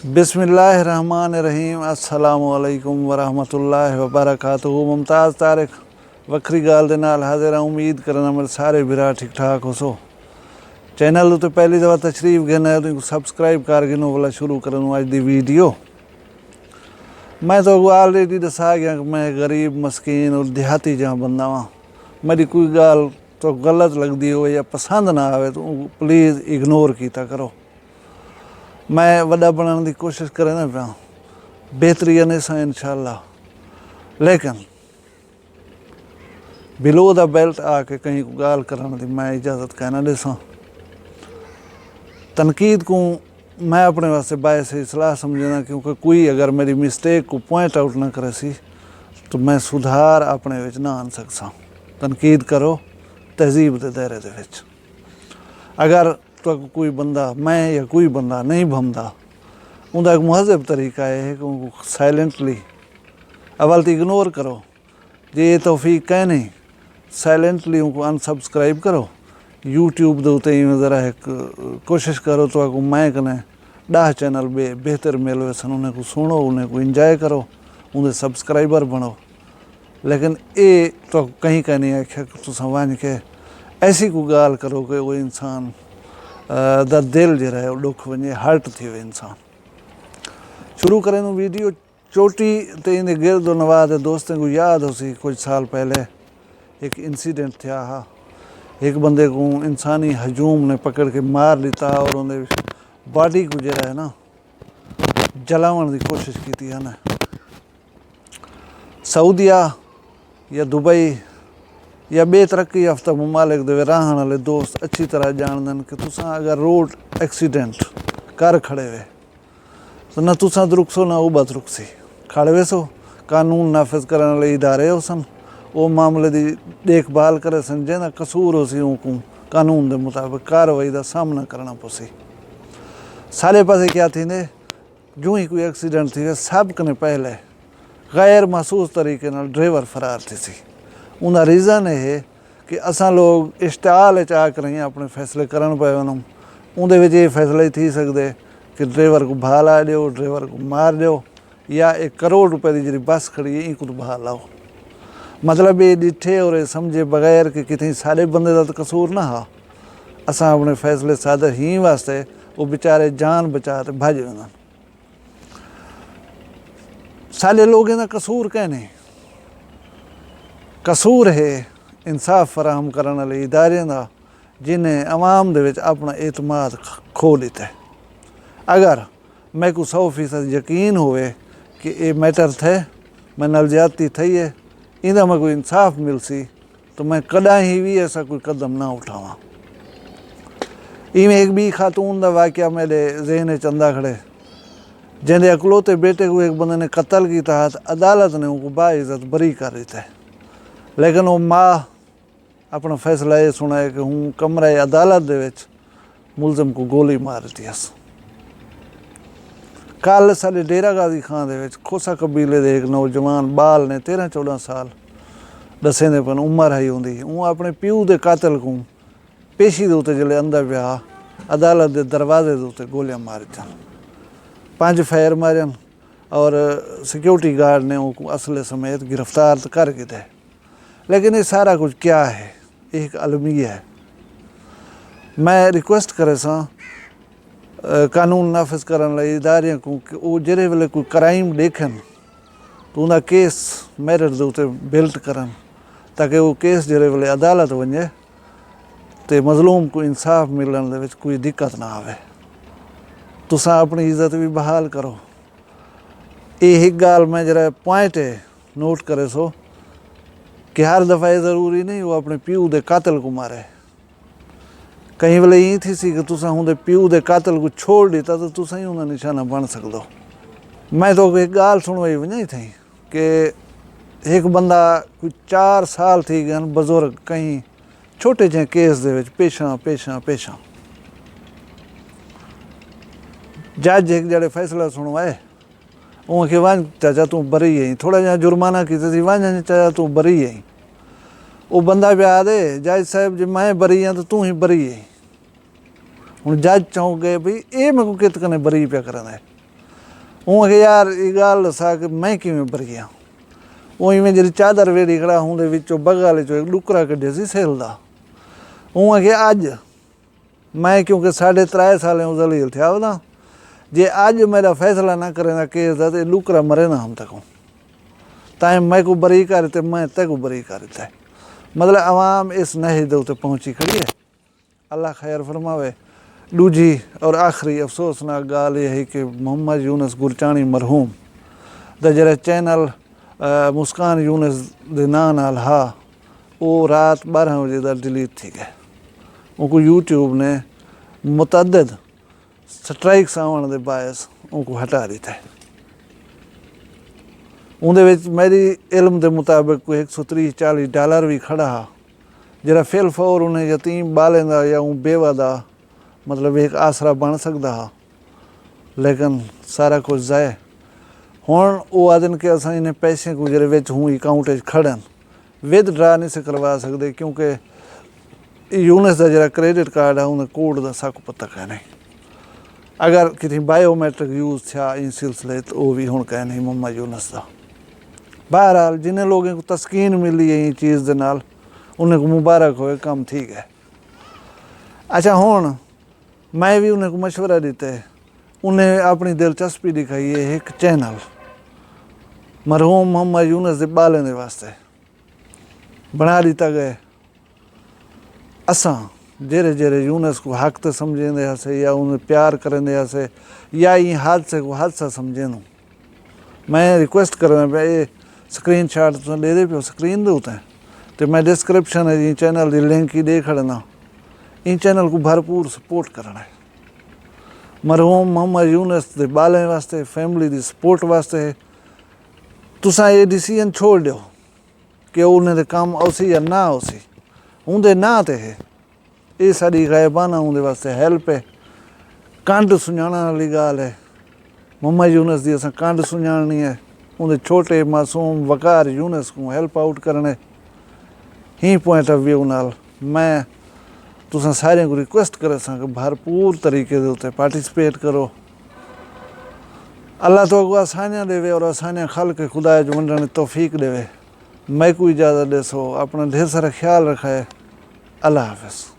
बिस्मिल्लाहिर्रहमानिर्रहीम अस्सलामुअलैकुम वरहमतुल्लाहि वबरकातुहू। मुमताज़ तारिक वक्री गाल दे नाल हाज़िर हां। उम्मीद करना मेरे सारे भरा ठीक ठाक हो सो। चैनल उत्ते पहली दफ़ा तशरीफ गिना है तो सबसक्राइब कर गिनो वाला शुरू करूँ अज दी वीडियो। मैं तो ऑलरेडी दसा गया कि मैं गरीब मस्कीन और देहाती जहाँ बंदा वहाँ। मेरी कोई गाल तो गलत लगती हो या पसंद ना आवे तो प्लीज़ इग्नोर किया करो। मैं वड्डा बनाने की कोशिश करे ना पाया, बेहतरी ने सा इंशाल्लाह, लेकिन बिलो द बेल्ट आके कहीं को गाल करने की मैं इजाज़त कहना देसा। तनकीद को मैं अपने वास्ते बायस सलाह समझना, क्योंकि कोई अगर मेरी मिस्टेक को पॉइंट आउट ना करे सी तो मैं सुधार अपने विच ना आन सकसा। तनकीद करो तहजीब के दायरे दे विच। अगर तो कोई बंदा मैं या कोई बंदा नहीं भमदा, उनका एक महजब तरीका है कि उनको साइलेंटली अवल तो इग्नोर करो, जे ये तौफीक कह नहीं साइलेंटली उनको अनसबसक्राइब करो। यूट्यूब दे उत्ते ज़रा एक कोशिश करो तो आपको मैं कने 10 चैनल बेहतर मिल सन, उन्हें को सुनो, उन्हें को इंजॉय करो, उन्हें सब्सक्राइबर बनो। लेकिन ये तो कहीं का नहीं आख्या कि तुम वन के ऐसी को गाल करो कि वो इंसान दा दिल जो है दुख वजे हर्ट थी वे इंसान। शुरू करें वीडियो चोटी तो इन गिरदो नवाज दोस्तों को याद हो सी कुछ साल पहले एक इंसीडेंट था हा। एक बंदे को इंसानी हजूम ने पकड़ के मार लिता और उन्हें बॉडी को जो है ना जलावन की कोशिश की थी है ना। सऊदिया या दुबई या बेतरक्की याफ्ता ममालिक दे रहने वाले दोस्त अच्छी तरह जानते कि तुसा अगर रोड एक्सीडेंट कर खड़े वे तो ना तुसा रुकसो ना वो बत रुकसी खड़े वे सो। कानून नाफिज करने वाले इदारे हो सन, वो मामले की देखभाल करे सन, जिन्हें कसूर हो सी उनको कानून के मुताबिक कार्रवाई का सामना करना पोसी। सारे पासे क्या थी ने जो ही कोई एक्सीडेंट थी सब कने पहले गैर महसूस तरीके नाल ड्राइवर फरार थी सी। उनका रीज़न है कि असा लोग इश्तिहाल आकर ही अपने फैसले करन पे वनूं। उहदे विच ये फैसले थी सकते कि ड्राइवर को बहा ला दो, ड्राइवर को मार दो, या 1 करोड़ रुपए की जी बस खड़ी है इनको बहा लाओ। मतलब ये डिठे और समझे बगैर कि कितने सारे बंदे का तो कसूर ना हा, असा अपने फैसले सादर ही वास्ते वो बेचारे जान बचा के भज वनन। सारे लोग इहदा कसूर कहने कसूर है इंसाफ फराहम करने वाले इदारे का, जिन्हें अवाम दे विच अपना एतमाद खो लिता है। अगर मैं को 100% यकीन होवे कि ये मैटर थे मैं नाल ज्यादती थी है, इनका मैं कोई इंसाफ मिल सी तो मैं कदा ही भी ऐसा कोई कदम ना उठावा। इवें एक भी खातून का वाक़या मेरे जहन चंदा खड़े, जिन्हें अकलौते बेटे को एक बंदे ने कत्ल किया, अदालत ने उनको बाइज्जत बरी कर दिता है। लेकिन वो माँ अपना फैसला ये सुनाए कि हूँ कमरे अदालत दे विच मुलजम को गोली मार दी। कल साढ़े डेरा गाजी खां दे विच खोसा कबीले दे एक नौजवान बाल ने 13-14 साल दसे ने पर उम्र आई होंगी, वो अपने प्यू के कातल को पेशी के उत्ते जिले अंदर पिया अदालत के दरवाजे के उत्ते गोलियां मार दी। 5 फायर मारन और सिक्योरिटी गार्ड ने उनको असले समेत गिरफ्तार कर दिया। लेकिन ये सारा कुछ क्या है, एक अलमिया है। मैं रिक्वेस्ट करे सा कानून नाफिज करने वाले इदारे को कि वो जिहड़े वेले कोई क्राइम देखन तो उनका केस मेरिट के उत्ते बिल्ट करन, ताकि वो केस जिहड़े वेले अदालत वने तो मजलूम को इंसाफ मिलने दे विच कोई दिक्कत ना आवे। तुसां अपनी इज्जत भी बहाल करो। ये एक गाल मैं जरा पॉइंट है नोट करे सो कि हर दफ़ा ये ज़रूरी नहीं वो अपने प्यू के कातल को मारे। कई वेले ये थी सी कि तुसा उनके प्यू के कातल को छोड़ दिता तो तुसा ही उनका निशाना बन सकदो। मैं तो एक गाल सुनवाई वही थी कि एक बंदा कोई 4 साल थी गए बुजुर्ग कहीं छोटे जे केस दे विच पेशा जज एक जड़े फैसला सुनवाए उनके वन चाचा तू बरी है, थोड़ा जहा जुर्माना किया वन चाचा तू बरी है। वो बंदा भी आदे जज साहब जी मैं बरी हाँ तो तू ही बरी है। हूँ जज चाहूँ गए भाई ये मैं को कित कने बरी पिया करना है। हूँ कि यार ये गल दसा कि मैं किवें भर गया। वो इवें जी चादर वेड़ी खड़ा हूँ विचों बगाले चो एक डुकरा कढ़िया सी सेल दा। हूँ कि अज मैं क्योंकि 3.5 साल जलील थे वदा जे अज मेरा फैसला ना करें केस का तो डुकरा मरे ना हम तक ताए मैं को बरी कर ते मैं ते को बरी कर दिता है। मतलब आवाम इस नहज के उत्ते पहुँची खड़ी है। अल्लाह खैर फरमावे। दूजी और आखिरी अफसोसनाक गाल यह है कि मोहम्मद यूनुस गुरचाणी मरहूम दा जरा चैनल मुस्कान यूनुस दे नां नाल हा वो रात 12 बजे का डिलीट थी गए। उनको यूट्यूब ने मुतअद्दिद स्ट्राइक्स आवन दे बायस उनको हटा दिता है। उहदे विच मेरी इल्म के मुताबिक कोई $130-140 भी खड़ा हा जरा फिल फौर उन्हें यतीम बालें दा या बेवा दा मतलब एक आसरा बन सकता हा। लेकिन सारा कुछ जाए हुण वो आदन के असां इन्हें पैसे को जरे विच हूँ अकाउंट खड़न विदड्रा नहीं से करवा सकते क्योंकि यूनुस का जरा क्रेडिट कार्ड है उन्हें कोड का साकू पता कह नहीं। अगर किसी बायोमैट्रिक यूज़ था इन सिलसिले तो वो भी हुण कह नहीं मोहम्मद यूनुस का। बहरहाल जिन्हें लोगों को तस्कीन मिली है ये चीज़ के नाल उन्हें को मुबारक होए काम ठीक है। अच्छा हुण मैं भी उन्हें को मशवरा दिता है। उन्हें अपनी दिलचस्पी दिखाई है एक चैनल मरहूम मोहम्मद यूनुस के बालें दे वास्ते बना दिता गया। असां जेरे जेरे यूनुस को हक तो समझेंदे हसे या उन्हें प्यार करेंदे हसे या ये हादसे को हादसा समझें मैं रिक्वेस्ट करना पे ये स्क्रीन शॉट तुम ले दे पे स्क्रीन दे उते तो मैं डिस्क्रिप्शन है चैनल की लिंक ही दे खड़ना। इन चैनल को भरपूर सपोर्ट करना है। मरहूम मोहम्मद यूनुस के बालें वास्ते फैमिली की सपोर्ट वास्ते तुसा ये डिसीजन छोड़ दो कि उन्हें काम आसी या ना आसी उनके ना ते है ये साड़ी गायबाना उनके वास्ते हेल्प है। कंड सुझाने वाली गाल है मोहम्मद यूनुस की असां कंड सुझानी है उनके छोटे मासूम वकार यूनुस को हेल्प आउट करने ही पॉइंट ऑफ व्यू नाल मैं तुसां सारे को रिक्वेस्ट करे सा कि भरपूर तरीके के उत्ते पार्टिसिपेट करो। अल्लाह तो को आसानियाँ देवे और आसानियाँ खल के खुदा जो वंडने तौफीक देवे। मैं को इजाज़त दे सो अपना ढेर सारा ख्याल रखा है। अल्लाह हाफ़िज़।